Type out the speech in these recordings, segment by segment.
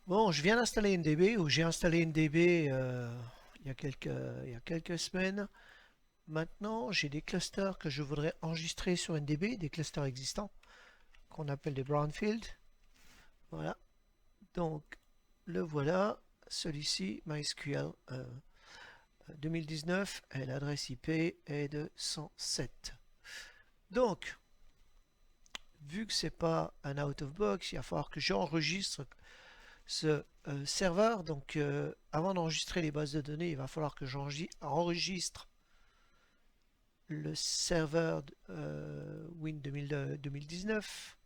Bon, je viens d'installer NDB, ou j'ai installé NDB il y a quelques semaines. Maintenant, j'ai des clusters que je voudrais enregistrer sur NDB, des clusters existants, qu'on appelle des brownfields. Voilà. Donc, le voilà, celui-ci, MySQL 2019, et l'adresse IP est de 107. Donc, vu que c'est pas un out of box, il va falloir que j'enregistre ce serveur. Donc, avant d'enregistrer les bases de données, il va falloir que j'enregistre le serveur Win 2019.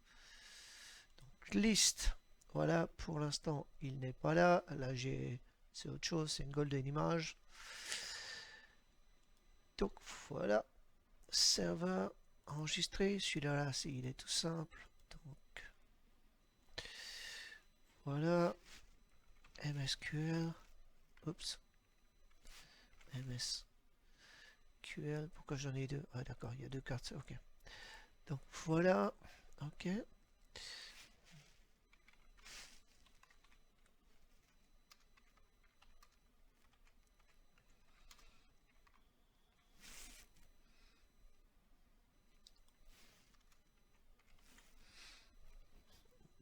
Donc, list, voilà, pour l'instant, il n'est pas là. Là, c'est autre chose, c'est une golden image. Donc, voilà, serveur enregistré. Celui-là, il est tout simple. Donc, voilà, MSQL. Oups, MSQL. Pourquoi j'en ai deux? Ah, d'accord, il y a deux cartes. Ok. Donc, voilà. Ok.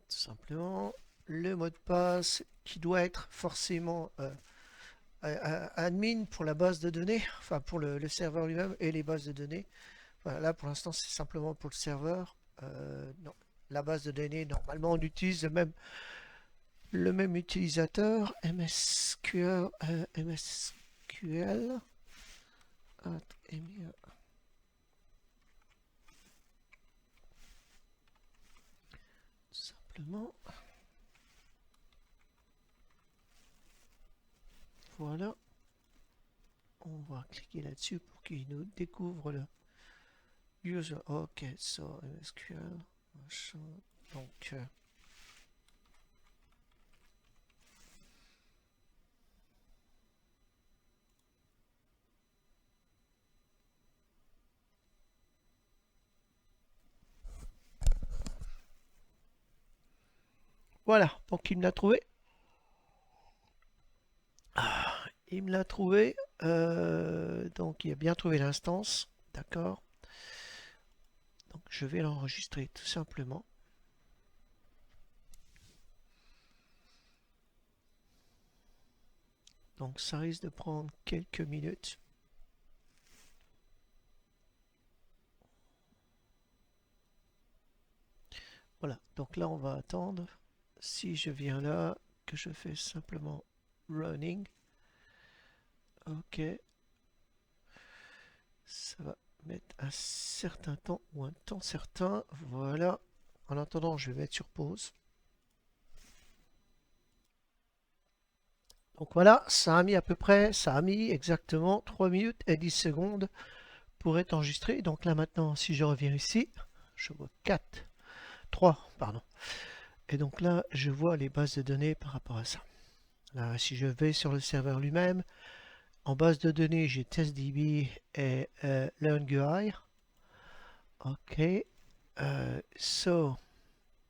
Tout simplement, le mot de passe qui doit être forcément admin pour la base de données, enfin pour le serveur lui-même et les bases de données. Voilà, là pour l'instant c'est simplement pour le serveur. Non, la base de données, normalement on utilise le même utilisateur, MSQL, MSQL, tout simplement. Voilà, on va cliquer là-dessus pour qu'il nous découvre le user. Ok, so MSQL, machin. Donc, voilà, donc il me l'a trouvé. Il me l'a trouvé. Donc il a bien trouvé l'instance. D'accord. Donc je vais l'enregistrer tout simplement. Donc ça risque de prendre quelques minutes. Voilà. Donc là on va attendre. Si je viens là, que je fais simplement running. Ok. Ça va mettre un certain temps ou un temps certain. Voilà. En attendant, je vais mettre sur pause. Donc voilà, ça a mis exactement 3 minutes et 10 secondes pour être enregistré. Donc là maintenant, si je reviens ici, je vois 4, 3, pardon. Et donc là, je vois les bases de données par rapport à ça. Là, si je vais sur le serveur lui-même, en base de données, j'ai TestDB et LearnGui. Ok.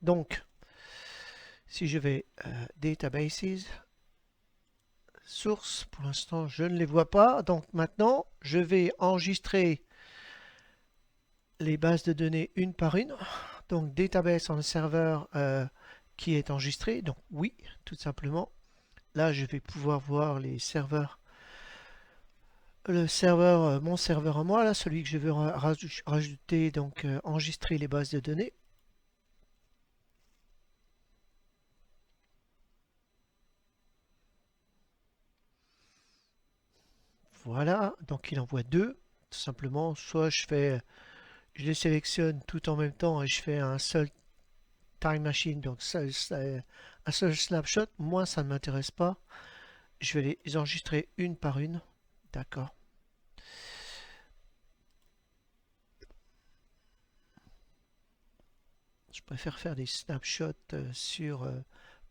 Donc, si je vais Databases, Source, pour l'instant, je ne les vois pas. Donc maintenant, je vais enregistrer les bases de données une par une. Donc database en serveur qui est enregistré. Donc oui, tout simplement. Là, je vais pouvoir voir les serveurs. Le serveur, mon serveur à moi, là, celui que je veux rajouter, donc enregistrer les bases de données. Voilà, donc il envoie deux, tout simplement. Soit je les sélectionne tout en même temps et je fais un seul time machine, donc un seul snapshot. Moi, ça ne m'intéresse pas. Je vais les enregistrer une par une. D'accord. Je préfère faire des snapshots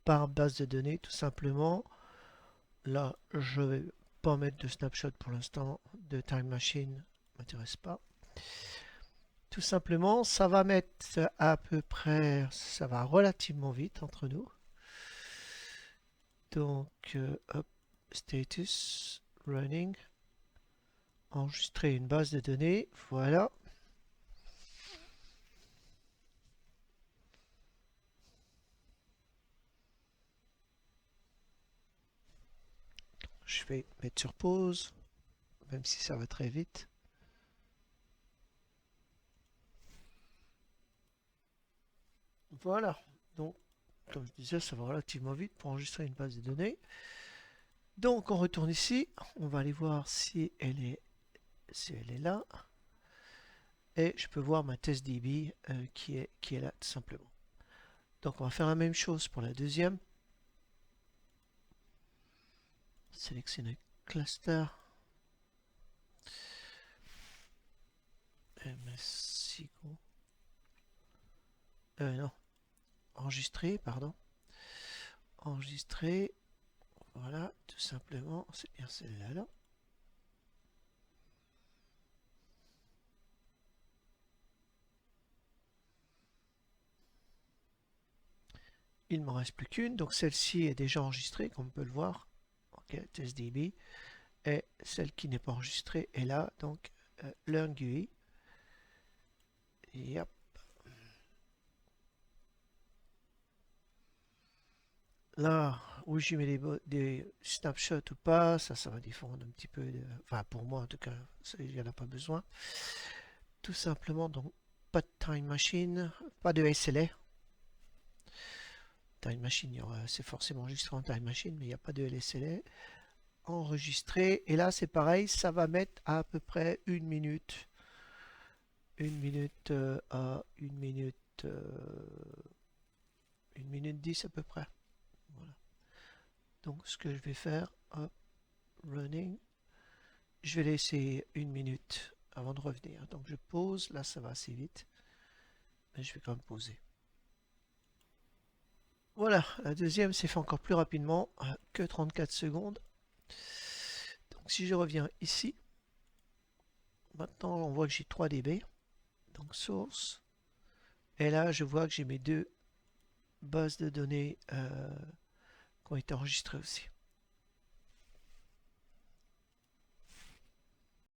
par base de données, tout simplement. Là, je vais pas mettre de snapshot pour l'instant. De time machine, m'intéresse pas. Tout simplement, ça va mettre à peu près, ça va relativement vite entre nous. Donc, hop, status, running, enregistrer une base de données, voilà. Je vais mettre sur pause, même si ça va très vite. Voilà, donc comme je disais, ça va relativement vite pour enregistrer une base de données. Donc on retourne ici, on va aller voir si elle est là. Et je peux voir ma testDB qui est là tout simplement. Donc on va faire la même chose pour la deuxième. Sélectionner cluster. MSIGO. Non. Enregistrer, pardon. Enregistrer. Voilà, tout simplement. C'est bien celle-là. Là. Il ne m'en reste plus qu'une. Donc celle-ci est déjà enregistrée, comme on peut le voir. Ok, testDB. Et celle qui n'est pas enregistrée est là. Donc learn GUI. Yep. Là où j'y mets des snapshots ou pas, ça va défendre un petit peu. Enfin, pour moi en tout cas, il n'y en a pas besoin. Tout simplement, donc, pas de time machine, pas de SLA. Time machine, c'est forcément enregistré en time machine, mais il n'y a pas de LSLA. Enregistré, et là c'est pareil, ça va mettre à peu près une minute. Une minute à une minute. Une minute 10 à peu près. Voilà. Donc ce que je vais faire, hop, running, je vais laisser une minute avant de revenir. Donc je pose, là ça va assez vite, mais je vais quand même poser. Voilà, la deuxième s'est fait encore plus rapidement, que 34 secondes. Donc si je reviens ici, maintenant on voit que j'ai 3 dB, donc source, et là je vois que j'ai mes deux bases de données qui ont été enregistrées aussi.